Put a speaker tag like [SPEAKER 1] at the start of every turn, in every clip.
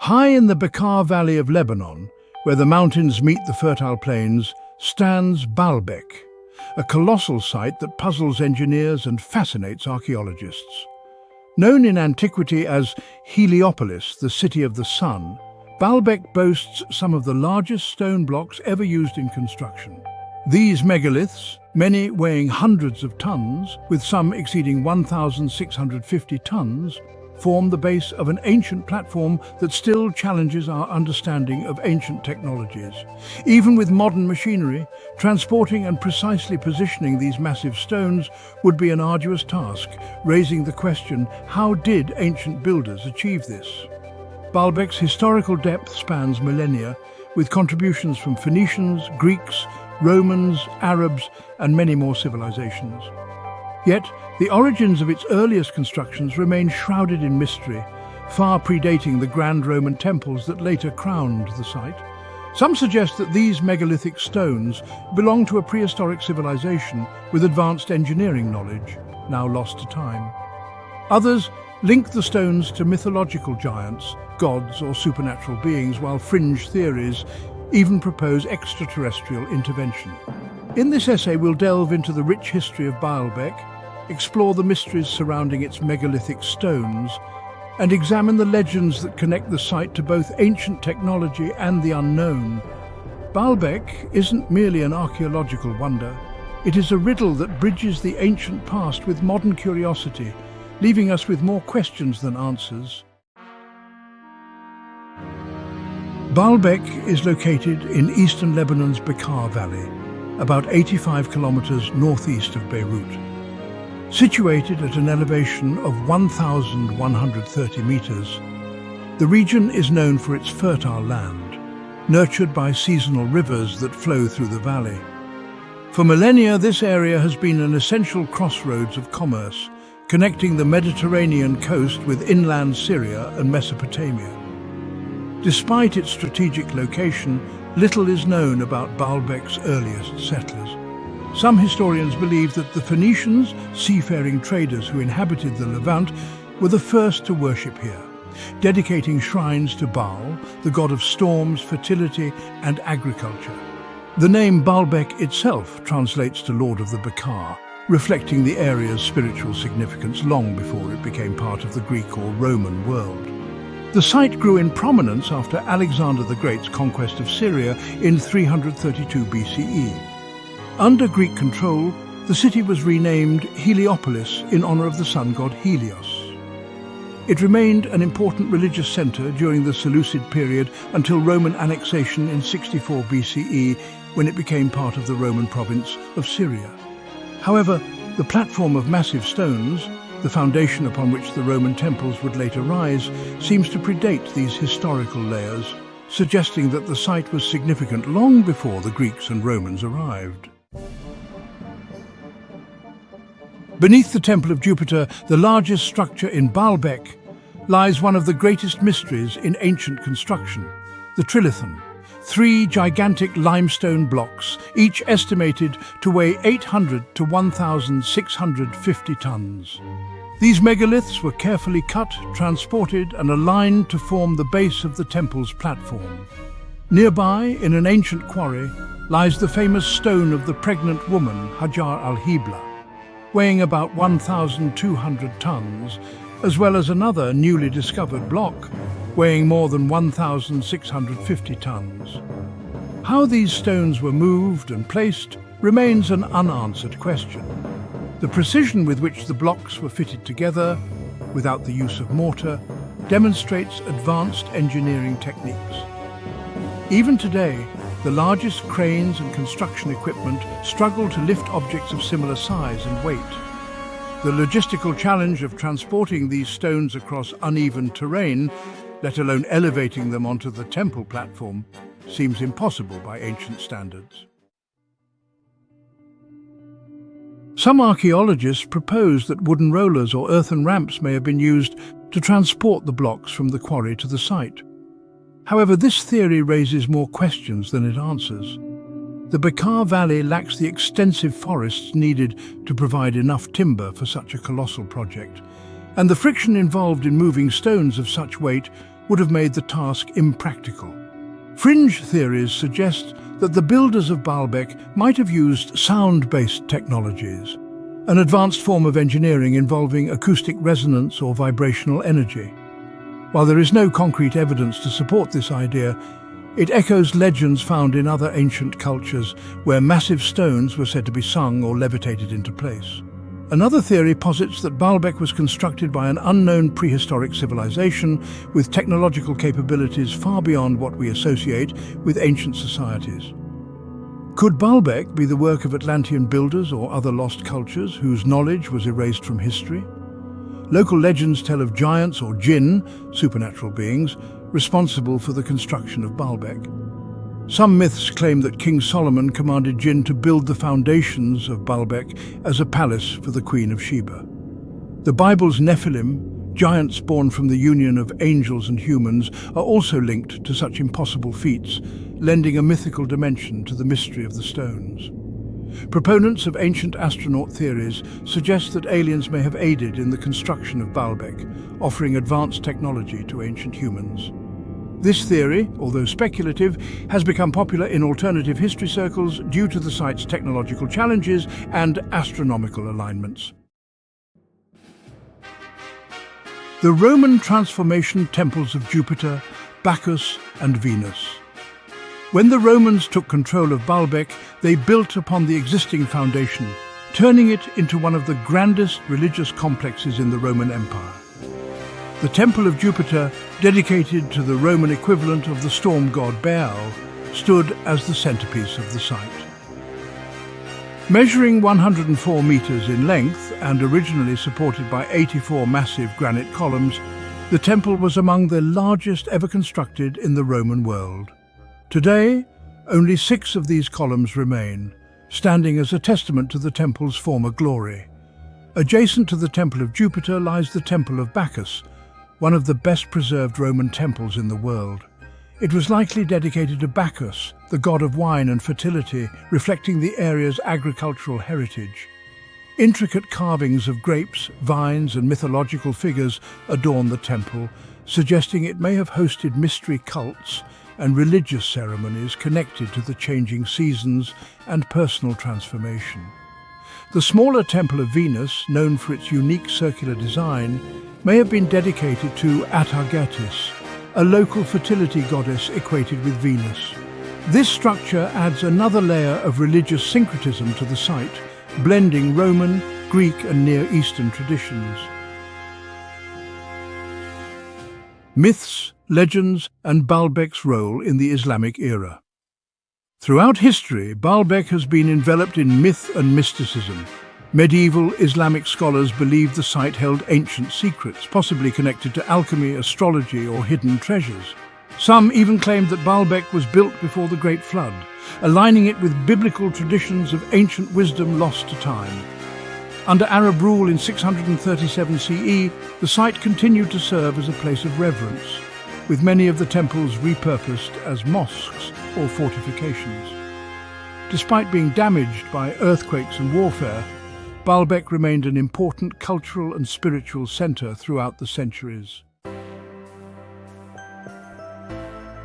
[SPEAKER 1] High in the Bekaa Valley of Lebanon, where the mountains meet the fertile plains, stands Baalbek, a colossal site that puzzles engineers and fascinates archaeologists. Known in antiquity as Heliopolis, the city of the sun, Baalbek boasts some of the largest stone blocks ever used in construction. These megaliths, many weighing hundreds of tons, with some exceeding 1,650 tons, form the base of an ancient platform that still challenges our understanding of ancient technologies. Even with modern machinery, transporting and precisely positioning these massive stones would be an arduous task, raising the question, how did ancient builders achieve this? Baalbek's historical depth spans millennia, with contributions from Phoenicians, Greeks, Romans, Arabs, and many more civilizations. Yet, the origins of its earliest constructions remain shrouded in mystery, far predating the grand Roman temples that later crowned the site. Some suggest that these megalithic stones belong to a prehistoric civilization with advanced engineering knowledge, now lost to time. Others link the stones to mythological giants, gods, or supernatural beings, while fringe theories even propose extraterrestrial intervention. In this essay, we'll delve into the rich history of Baalbek, explore the mysteries surrounding its megalithic stones, and examine the legends that connect the site to both ancient technology and the unknown. Baalbek isn't merely an archaeological wonder. It is a riddle that bridges the ancient past with modern curiosity, leaving us with more questions than answers. Baalbek is located in eastern Lebanon's Bekaa Valley, about 85 kilometers northeast of Beirut. Situated at an elevation of 1,130 meters, the region is known for its fertile land, nurtured by seasonal rivers that flow through the valley. For millennia, this area has been an essential crossroads of commerce, connecting the Mediterranean coast with inland Syria and Mesopotamia. Despite its strategic location, little is known about Baalbek's earliest settlers. Some historians believe that the Phoenicians, seafaring traders who inhabited the Levant, were the first to worship here, dedicating shrines to Baal, the god of storms, fertility, and agriculture. The name Baalbek itself translates to Lord of the Bekaa, reflecting the area's spiritual significance long before it became part of the Greek or Roman world. The site grew in prominence after Alexander the Great's conquest of Syria in 332 BCE. Under Greek control, the city was renamed Heliopolis in honor of the sun god Helios. It remained an important religious center during the Seleucid period until Roman annexation in 64 BCE, when it became part of the Roman province of Syria. However, the platform of massive stones, the foundation upon which the Roman temples would later rise, seems to predate these historical layers, suggesting that the site was significant long before the Greeks and Romans arrived. Beneath the Temple of Jupiter, the largest structure in Baalbek, lies one of the greatest mysteries in ancient construction, the Trilithon. 3 gigantic limestone blocks, each estimated to weigh 800 to 1,650 tons. These megaliths were carefully cut, transported, and aligned to form the base of the temple's platform. Nearby, in an ancient quarry, lies the famous stone of the pregnant woman, Hajar al-Hibla, weighing about 1,200 tons, as well as another newly discovered block, weighing more than 1,650 tons. How these stones were moved and placed remains an unanswered question. The precision with which the blocks were fitted together, without the use of mortar, demonstrates advanced engineering techniques. Even today, the largest cranes and construction equipment struggle to lift objects of similar size and weight. The logistical challenge of transporting these stones across uneven terrain, let alone elevating them onto the temple platform, seems impossible by ancient standards. Some archaeologists propose that wooden rollers or earthen ramps may have been used to transport the blocks from the quarry to the site. However, this theory raises more questions than it answers. The Bekaa Valley lacks the extensive forests needed to provide enough timber for such a colossal project, and the friction involved in moving stones of such weight would have made the task impractical. Fringe theories suggest that the builders of Baalbek might have used sound-based technologies, an advanced form of engineering involving acoustic resonance or vibrational energy. While there is no concrete evidence to support this idea, it echoes legends found in other ancient cultures where massive stones were said to be sung or levitated into place. Another theory posits that Baalbek was constructed by an unknown prehistoric civilization with technological capabilities far beyond what we associate with ancient societies. Could Baalbek be the work of Atlantean builders or other lost cultures whose knowledge was erased from history? Local legends tell of giants or jinn, supernatural beings, responsible for the construction of Baalbek. Some myths claim that King Solomon commanded jinn to build the foundations of Baalbek as a palace for the Queen of Sheba. The Bible's Nephilim, giants born from the union of angels and humans, are also linked to such impossible feats, lending a mythical dimension to the mystery of the stones. Proponents of ancient astronaut theories suggest that aliens may have aided in the construction of Baalbek, offering advanced technology to ancient humans. This theory, although speculative, has become popular in alternative history circles due to the site's technological challenges and astronomical alignments. The Roman transformation temples of Jupiter, Bacchus, and Venus. When the Romans took control of Baalbek, they built upon the existing foundation, turning it into one of the grandest religious complexes in the Roman Empire. The Temple of Jupiter, dedicated to the Roman equivalent of the storm god Baal, stood as the centerpiece of the site. Measuring 104 meters in length and originally supported by 84 massive granite columns, the temple was among the largest ever constructed in the Roman world. Today, only 6 of these columns remain, standing as a testament to the temple's former glory. Adjacent to the Temple of Jupiter lies the Temple of Bacchus, one of the best-preserved Roman temples in the world. It was likely dedicated to Bacchus, the god of wine and fertility, reflecting the area's agricultural heritage. Intricate carvings of grapes, vines, and mythological figures adorn the temple, suggesting it may have hosted mystery cults and religious ceremonies connected to the changing seasons and personal transformation. The smaller Temple of Venus, known for its unique circular design, may have been dedicated to Atargatis, a local fertility goddess equated with Venus. This structure adds another layer of religious syncretism to the site, blending Roman, Greek, and Near Eastern traditions. Myths, legends, and Baalbek's role in the Islamic era. Throughout history, Baalbek has been enveloped in myth and mysticism. Medieval Islamic scholars believed the site held ancient secrets, possibly connected to alchemy, astrology, or hidden treasures. Some even claimed that Baalbek was built before the Great Flood, aligning it with biblical traditions of ancient wisdom lost to time. Under Arab rule in 637 CE, the site continued to serve as a place of reverence, with many of the temples repurposed as mosques or fortifications. Despite being damaged by earthquakes and warfare, Baalbek remained an important cultural and spiritual center throughout the centuries.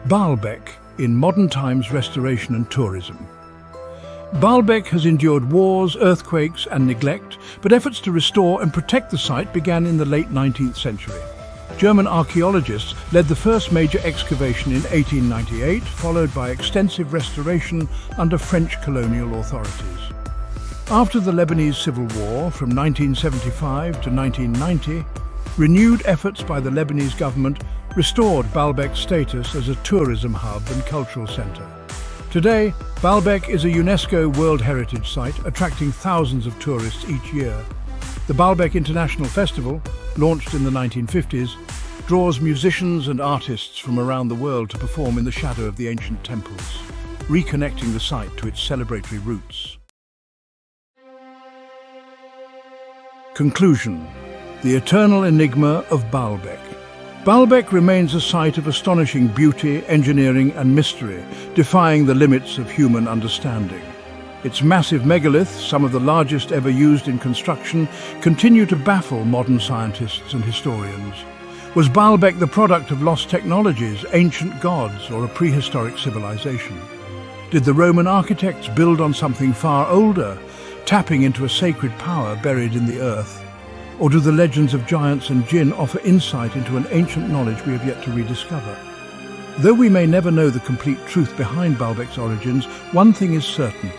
[SPEAKER 1] Baalbek in modern times restoration and tourism. Baalbek has endured wars, earthquakes, and neglect, but efforts to restore and protect the site began in the late 19th century. German archaeologists led the first major excavation in 1898, followed by extensive restoration under French colonial authorities. After the Lebanese Civil War from 1975 to 1990, renewed efforts by the Lebanese government restored Baalbek's status as a tourism hub and cultural center. Today, Baalbek is a UNESCO World Heritage Site, attracting thousands of tourists each year. The Baalbek International Festival, launched in the 1950s, draws musicians and artists from around the world to perform in the shadow of the ancient temples, reconnecting the site to its celebratory roots. Conclusion: the eternal enigma of Baalbek. Baalbek remains a site of astonishing beauty, engineering, and mystery, defying the limits of human understanding. Its massive megaliths, some of the largest ever used in construction, continue to baffle modern scientists and historians. Was Baalbek the product of lost technologies, ancient gods, or a prehistoric civilization? Did the Roman architects build on something far older, tapping into a sacred power buried in the earth? Or do the legends of giants and jinn offer insight into an ancient knowledge we have yet to rediscover? Though we may never know the complete truth behind Baalbek's origins, one thing is certain.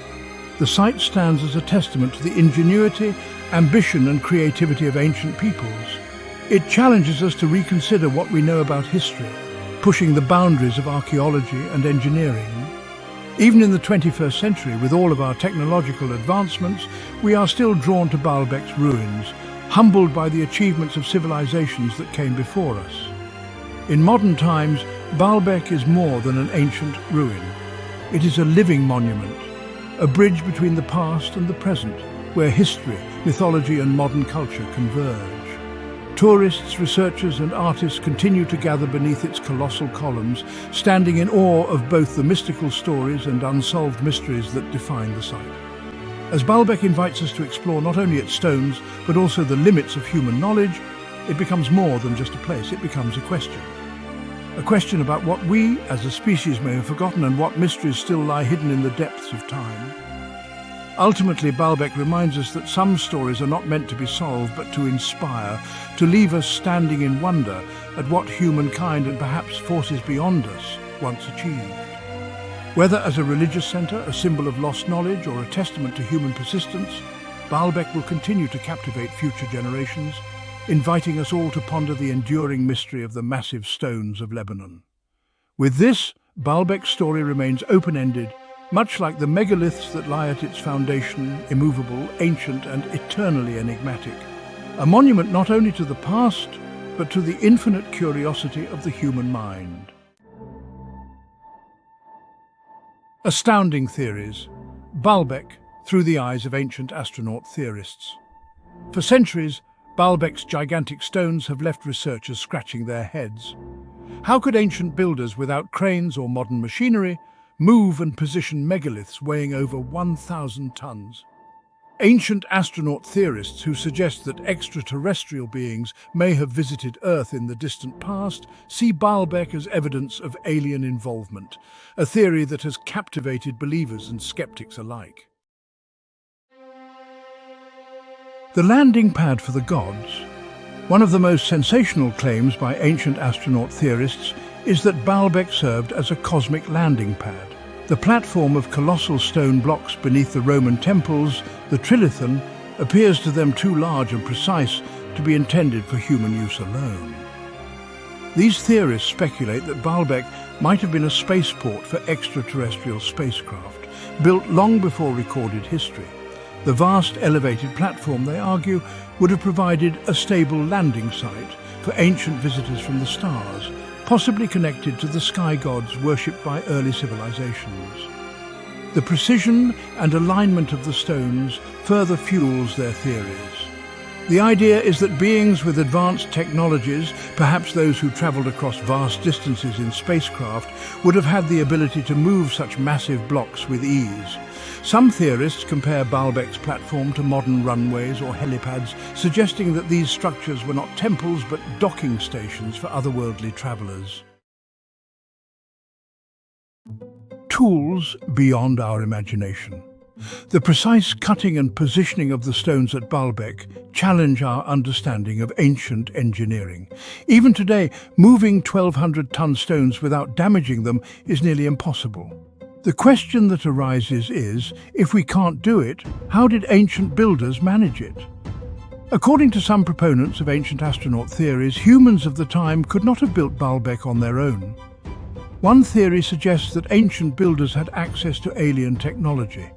[SPEAKER 1] The site stands as a testament to the ingenuity, ambition and creativity of ancient peoples. It challenges us to reconsider what we know about history, pushing the boundaries of archaeology and engineering. Even in the 21st century, with all of our technological advancements, we are still drawn to Baalbek's ruins, humbled by the achievements of civilizations that came before us. In modern times, Baalbek is more than an ancient ruin. It is a living monument, a bridge between the past and the present, where history, mythology and modern culture converge. Tourists, researchers and artists continue to gather beneath its colossal columns, standing in awe of both the mystical stories and unsolved mysteries that define the site. As Baalbek invites us to explore not only its stones, but also the limits of human knowledge, it becomes more than just a place, it becomes a question. A question about what we, as a species, may have forgotten and what mysteries still lie hidden in the depths of time. Ultimately, Baalbek reminds us that some stories are not meant to be solved, but to inspire, to leave us standing in wonder at what humankind and perhaps forces beyond us once achieved. Whether as a religious centre, a symbol of lost knowledge, or a testament to human persistence, Baalbek will continue to captivate future generations, inviting us all to ponder the enduring mystery of the massive stones of Lebanon. With this, Baalbek's story remains open-ended, much like the megaliths that lie at its foundation, immovable, ancient and eternally enigmatic. A monument not only to the past, but to the infinite curiosity of the human mind. Astounding theories. Baalbek through the eyes of ancient astronaut theorists. For centuries, Baalbek's gigantic stones have left researchers scratching their heads. How could ancient builders without cranes or modern machinery move and position megaliths weighing over 1,000 tons? Ancient astronaut theorists who suggest that extraterrestrial beings may have visited Earth in the distant past see Baalbek as evidence of alien involvement, a theory that has captivated believers and skeptics alike. The landing pad for the gods. One of the most sensational claims by ancient astronaut theorists is that Baalbek served as a cosmic landing pad. The platform of colossal stone blocks beneath the Roman temples, the Trilithon, appears to them too large and precise to be intended for human use alone. These theorists speculate that Baalbek might have been a spaceport for extraterrestrial spacecraft, built long before recorded history. The vast elevated platform, they argue, would have provided a stable landing site for ancient visitors from the stars, possibly connected to the sky gods worshipped by early civilizations. The precision and alignment of the stones further fuels their theories. The idea is that beings with advanced technologies, perhaps those who traveled across vast distances in spacecraft, would have had the ability to move such massive blocks with ease. Some theorists compare Baalbek's platform to modern runways or helipads, suggesting that these structures were not temples but docking stations for otherworldly travelers. Tools beyond our imagination. The precise cutting and positioning of the stones at Baalbek challenge our understanding of ancient engineering. Even today, moving 1,200-ton stones without damaging them is nearly impossible. The question that arises is, if we can't do it, how did ancient builders manage it? According to some proponents of ancient astronaut theories, humans of the time could not have built Baalbek on their own. One theory suggests that ancient builders had access to alien technology,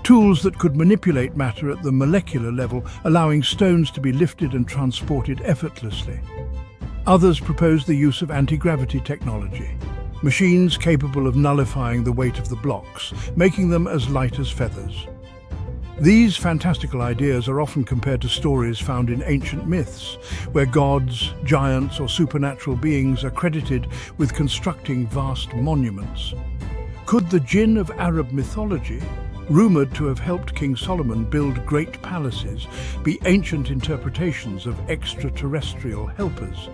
[SPEAKER 1] tools that could manipulate matter at the molecular level, allowing stones to be lifted and transported effortlessly. Others propose the use of anti-gravity technology, machines capable of nullifying the weight of the blocks, making them as light as feathers. These fantastical ideas are often compared to stories found in ancient myths, where gods, giants, or supernatural beings are credited with constructing vast monuments. Could the jinn of Arab mythology, rumored to have helped King Solomon build great palaces, be ancient interpretations of extraterrestrial helpers?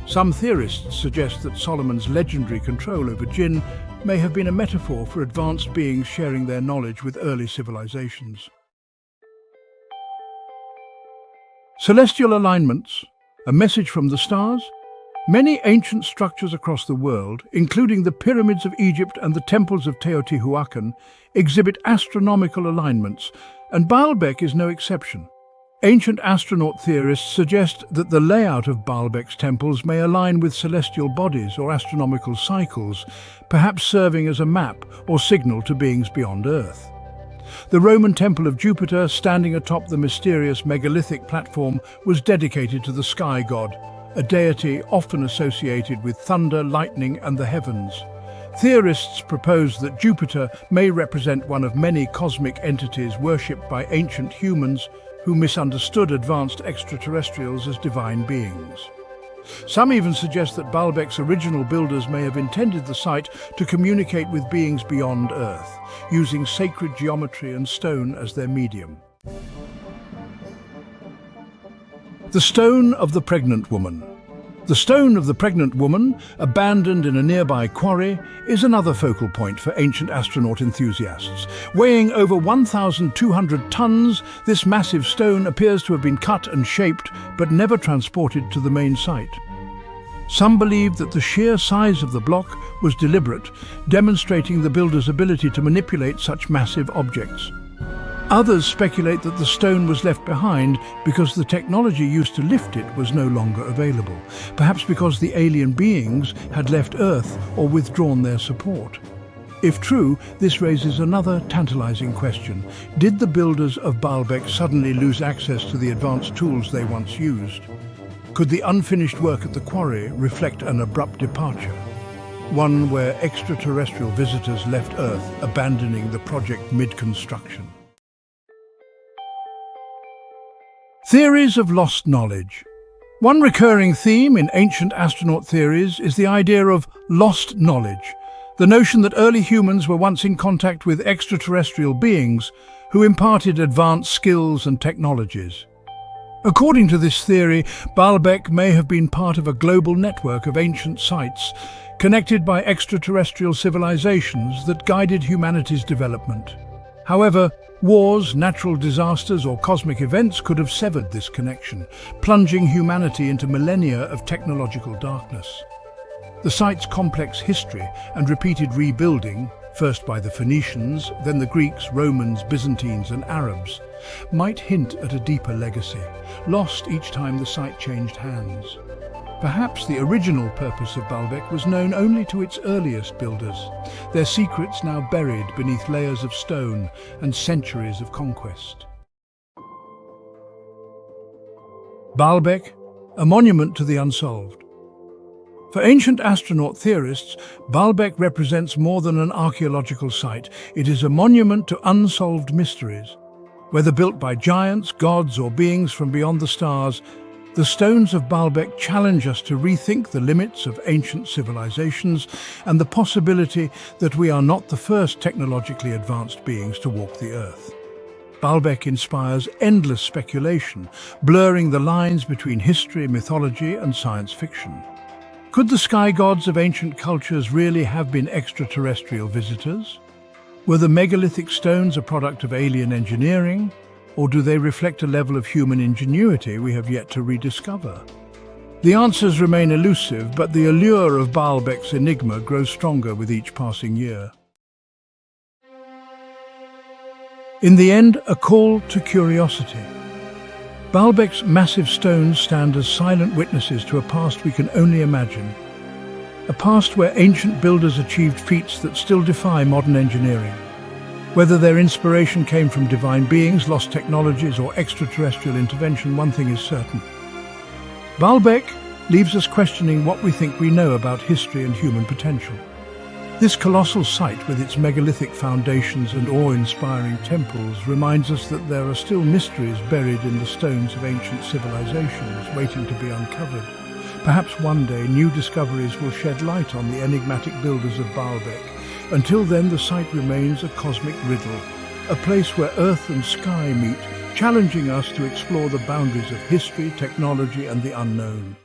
[SPEAKER 1] Some theorists suggest that Solomon's legendary control over jinn may have been a metaphor for advanced beings sharing their knowledge with early civilizations. Celestial alignments, a message from the stars? Many ancient structures across the world, including the pyramids of Egypt and the temples of Teotihuacan, exhibit astronomical alignments, and Baalbek is no exception. Ancient astronaut theorists suggest that the layout of Baalbek's temples may align with celestial bodies or astronomical cycles, perhaps serving as a map or signal to beings beyond Earth. The Roman temple of Jupiter, standing atop the mysterious megalithic platform, was dedicated to the sky god, a deity often associated with thunder, lightning, and the heavens. Theorists propose that Jupiter may represent one of many cosmic entities worshipped by ancient humans who misunderstood advanced extraterrestrials as divine beings. Some even suggest that Baalbek's original builders may have intended the site to communicate with beings beyond Earth, using sacred geometry and stone as their medium. The Stone of the Pregnant Woman. The Stone of the Pregnant Woman, abandoned in a nearby quarry, is another focal point for ancient astronaut enthusiasts. Weighing over 1,200 tons, this massive stone appears to have been cut and shaped, but never transported to the main site. Some believe that the sheer size of the block was deliberate, demonstrating the builder's ability to manipulate such massive objects. Others speculate that the stone was left behind because the technology used to lift it was no longer available, perhaps because the alien beings had left Earth or withdrawn their support. If true, this raises another tantalizing question. Did the builders of Baalbek suddenly lose access to the advanced tools they once used? Could the unfinished work at the quarry reflect an abrupt departure? One where extraterrestrial visitors left Earth, abandoning the project mid-construction. Theories of lost knowledge. One recurring theme in ancient astronaut theories is the idea of lost knowledge, the notion that early humans were once in contact with extraterrestrial beings who imparted advanced skills and technologies. According to this theory, Baalbek may have been part of a global network of ancient sites connected by extraterrestrial civilizations that guided humanity's development. However, wars, natural disasters, or cosmic events could have severed this connection, plunging humanity into millennia of technological darkness. The site's complex history and repeated rebuilding, first by the Phoenicians, then the Greeks, Romans, Byzantines, and Arabs, might hint at a deeper legacy, lost each time the site changed hands. Perhaps the original purpose of Baalbek was known only to its earliest builders, their secrets now buried beneath layers of stone and centuries of conquest. Baalbek, a monument to the unsolved. For ancient astronaut theorists, Baalbek represents more than an archaeological site. It is a monument to unsolved mysteries. Whether built by giants, gods, or beings from beyond the stars, the stones of Baalbek challenge us to rethink the limits of ancient civilizations and the possibility that we are not the first technologically advanced beings to walk the Earth. Baalbek inspires endless speculation, blurring the lines between history, mythology, and science fiction. Could the sky gods of ancient cultures really have been extraterrestrial visitors? Were the megalithic stones a product of alien engineering? Or do they reflect a level of human ingenuity we have yet to rediscover? The answers remain elusive, but the allure of Baalbek's enigma grows stronger with each passing year. In the end, a call to curiosity. Baalbek's massive stones stand as silent witnesses to a past we can only imagine. A past where ancient builders achieved feats that still defy modern engineering. Whether their inspiration came from divine beings, lost technologies, or extraterrestrial intervention, one thing is certain. Baalbek leaves us questioning what we think we know about history and human potential. This colossal site, with its megalithic foundations and awe-inspiring temples, reminds us that there are still mysteries buried in the stones of ancient civilizations, waiting to be uncovered. Perhaps one day new discoveries will shed light on the enigmatic builders of Baalbek. Until then, the site remains a cosmic riddle, a place where earth and sky meet, challenging us to explore the boundaries of history, technology, and the unknown.